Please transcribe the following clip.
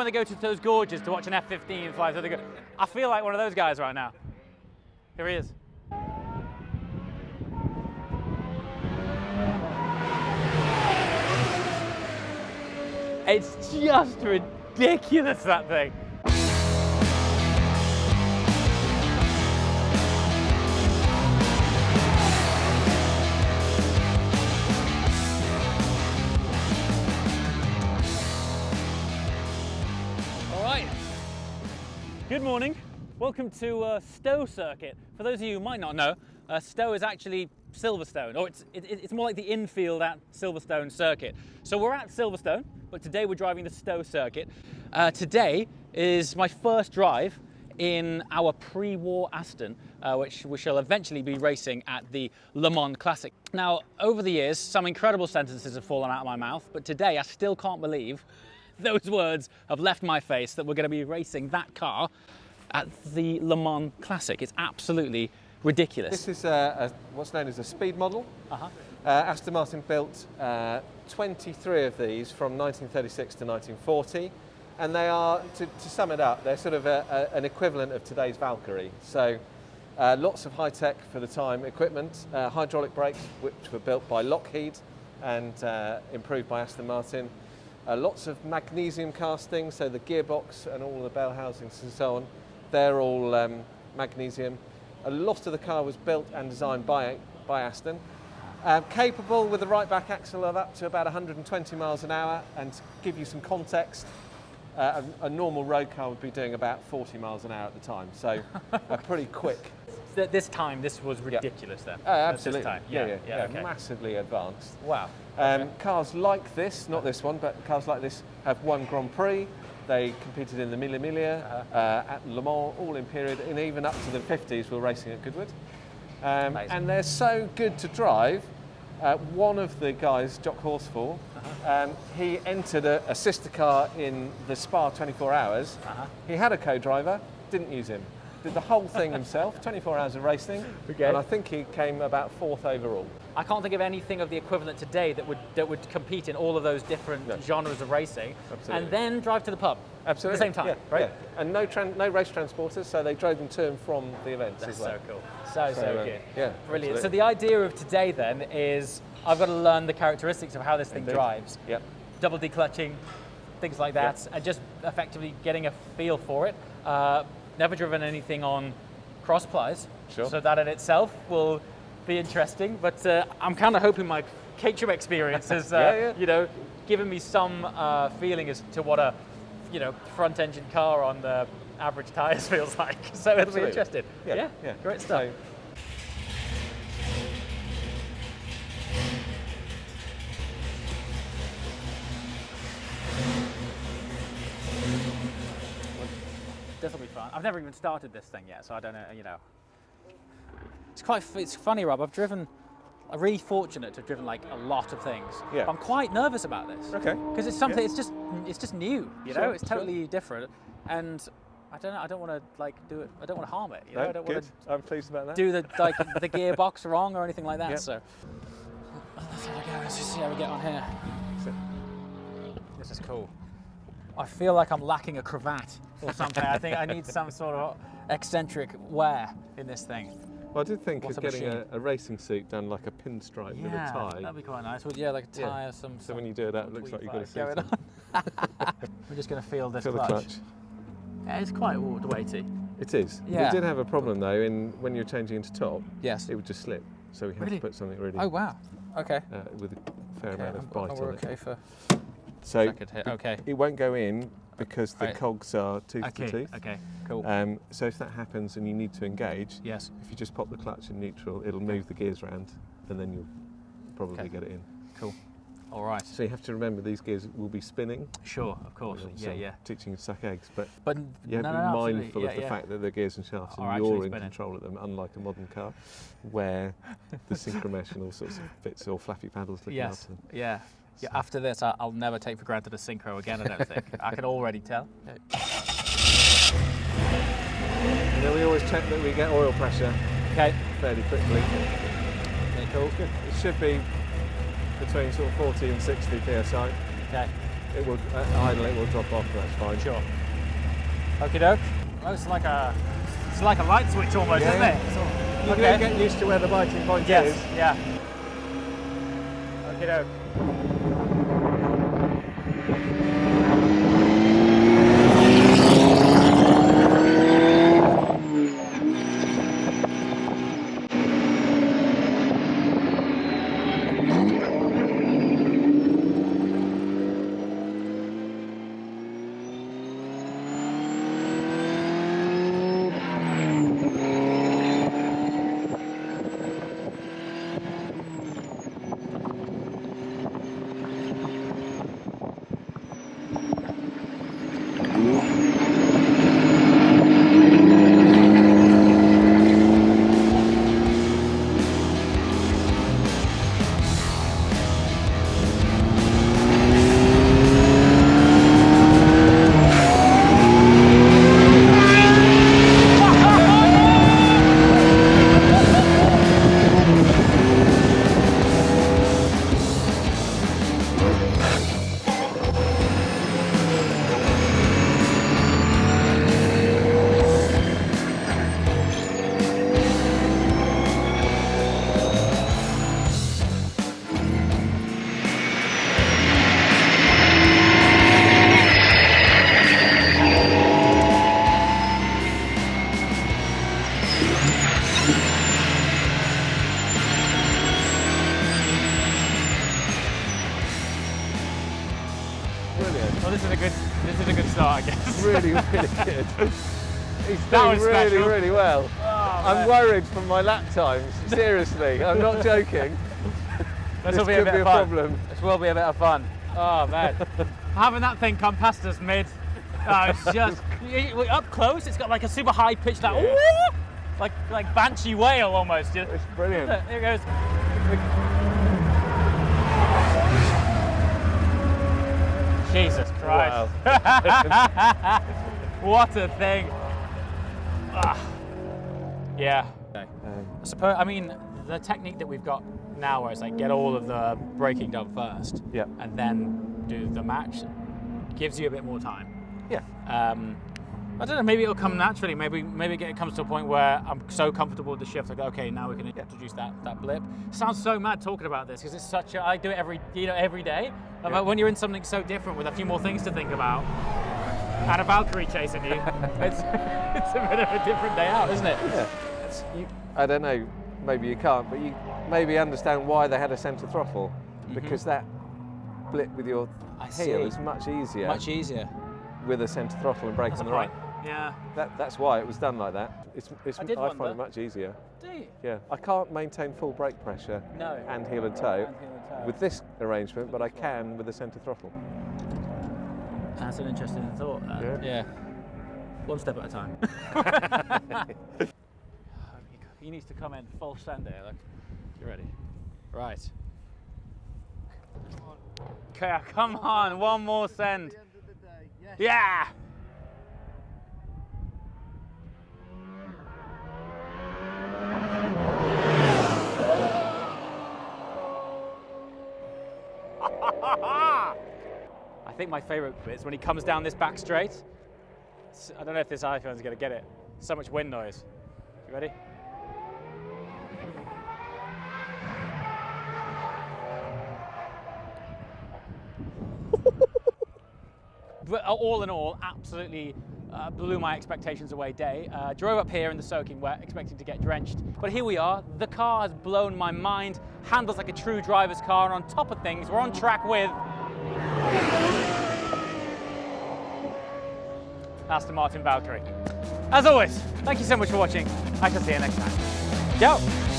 when they go to those gorges to watch an F-15 fly through the gorge? I feel like one of those guys right now. Here he is. It's just ridiculous, that thing. All right. Good morning. Welcome to Stowe circuit. For those of you who might not know, Stowe is actually Silverstone, or it's more like the infield at Silverstone circuit. So we're at Silverstone, but today we're driving the Stowe circuit. Today is my first drive in our pre-war Aston, which we shall eventually be racing at the LeMans Classic. Now, over the years, some incredible sentences have fallen out of my mouth, but today I still can't believe those words have left my face, that we're going to be racing that car at the LeMans Classic. It's absolutely ridiculous. This is what's known as a speed model. Aston Martin built 23 of these from 1936 to 1940, and they are, to sum it up, they're sort of an equivalent of today's Valkyrie. So lots of high-tech for the time equipment, hydraulic brakes, which were built by Lockheed and improved by Aston Martin. Lots of magnesium castings, so the gearbox and all the bell housings and so on, they're all magnesium. A lot of the car was built and designed by Aston. Capable with the right back axle of up to about 120 miles an hour, and to give you some context, a normal road car would be doing about 40 miles an hour at the time, so pretty quick. This time, this was ridiculous then? Absolutely. This time. Yeah, okay. Massively advanced. Wow. Okay. Cars like this, not this one, but cars like this have won Grand Prix. They competed in the Mille Miglia, at Le Mans, all in period, and even up to the 50s were racing at Goodwood. And they're so good to drive. One of the guys, Jock Horsfall, he entered a sister car in the Spa 24 Hours. He had a co-driver, didn't use him. Did the whole thing himself, 24 hours of racing, and I think he came about 4th overall. I can't think of anything of the equivalent today that would compete in all of those different genres of racing. Absolutely. And then drive to the pub. Absolutely. At the same time, right? Yeah. And no race transporters, so they drove them to and from the events as well. That's so cool. So good. Yeah, brilliant. absolutely. So the idea of today then is I've got to learn the characteristics of how this thing drives. Yep. Double declutching, things like that, and just effectively getting a feel for it. Never driven anything on cross plies, so that in itself will be interesting. But I'm kind of hoping my Caterham experience has, you know, given me some feeling as to what a, you know, front-engine car on the average tyres feels like. So it'll be interesting. Yeah, great stuff. This will be fun. I've never even started this thing yet, so I don't know, you know. It's funny, Rob. I'm really fortunate to have driven like a lot of things. Yeah. I'm quite nervous about this. Okay. Because it's something, it's just new, you know? It's totally different. And I don't want to like do it, I don't want to harm it, you know? I don't want to I'm pleased about that. do the gearbox wrong or anything like that, Yep. so. Let's have a go, let's just see how we get on here. This is cool. I feel like I'm lacking a cravat or something. I think I need some sort of eccentric wear in this thing. Well, I did think What's of a getting machine? a racing suit done like a pinstripe with a tie. That'd be quite nice. Well, yeah, like a tie or some. So when you do that, it looks like you've got a suit going on. We're just going to feel this Feel the clutch. Yeah, it's quite weighty. It is. Yeah. We did have a problem though, when you're changing into top, Yes. it would just slip. So we had Really? to put something really Oh wow. Okay. with a fair amount of bite We're on it. okay for. So Second hit. Okay. it won't go in because the Right. cogs are tooth to tooth. Okay. Cool. So if that happens and you need to engage, Yes. if you just pop the clutch in neutral, it'll move the gears around, and then you'll probably get it in. Cool. All right. So you have to remember these gears will be spinning. Sure. Of course. Yeah. Teaching you to suck eggs, but But you have to be absolutely. mindful of the fact that the gears and shafts, Are and actually you're in spinning. control of them, unlike a modern car, where the synchromesh and all sorts of bits or flappy paddles looking Yes. after them. Yeah. After this, I'll never take for granted a synchro again. I don't think. I can already tell. And then we always check that we get oil pressure Okay. fairly quickly. Okay. Cool. It should be between sort of 40 and 60 psi. Okay. it will idle. It will drop off. That's fine. Sure. Okie doke. Oh, it's like a light switch almost, isn't it? You can get used to where the biting point is. Yeah. Okie doke. Brilliant. Well, this is a good start, I guess. Really, really good. He's That doing was really, special. really well. Oh, I'm worried for my lap times. Seriously, I'm not joking. This This will be a could bit be of a fun. problem. This will be a bit of fun. Oh man, having that thing come past us mid, it's just up close. It's got like a super high pitch, like banshee wail almost. It's brilliant. Look, here it goes. Jesus Christ! Wow. What a thing! Ah. Yeah. I suppose. I mean, the technique that we've got now, where it's like get all of the braking done first, Yeah. and then do the match, gives you a bit more time. Yeah. I don't know. Maybe it'll come naturally. Maybe it comes to a point where I'm so comfortable with the shift. I go, okay, now we can introduce that blip. It sounds so mad talking about this because it's such a. I do it every day. Yeah. When you're in something so different with a few more things to think about, and a Valkyrie chasing you, it's a bit of a different day out, isn't it? Yeah. I don't know. Maybe you can't, but you maybe understand why they had a centre throttle, because that blip with your heel is much easier. Much easier. With a centre throttle and brake on the right. Yeah. That's why it was done like that. I find it much easier. Do you? Yeah, I can't maintain full brake pressure No. and heel and toe with this arrangement, but I can with the centre throttle. That's an interesting thought. Yeah. One step at a time. He needs to come in full send here. Look, you ready? Right. Okay, come on, one more send. Yeah. I think my favourite bit is when he comes down this back straight. I don't know if this iPhone's going to get it. So much wind noise. You ready? But all in all, absolutely blew my expectations away day. Drove up here in the soaking wet, expecting to get drenched. But here we are. The car has blown my mind. Handles like a true driver's car. And on top of things, we're on track with Aston Martin Valkyrie. As always, thank you so much for watching. I shall see you next time. Ciao.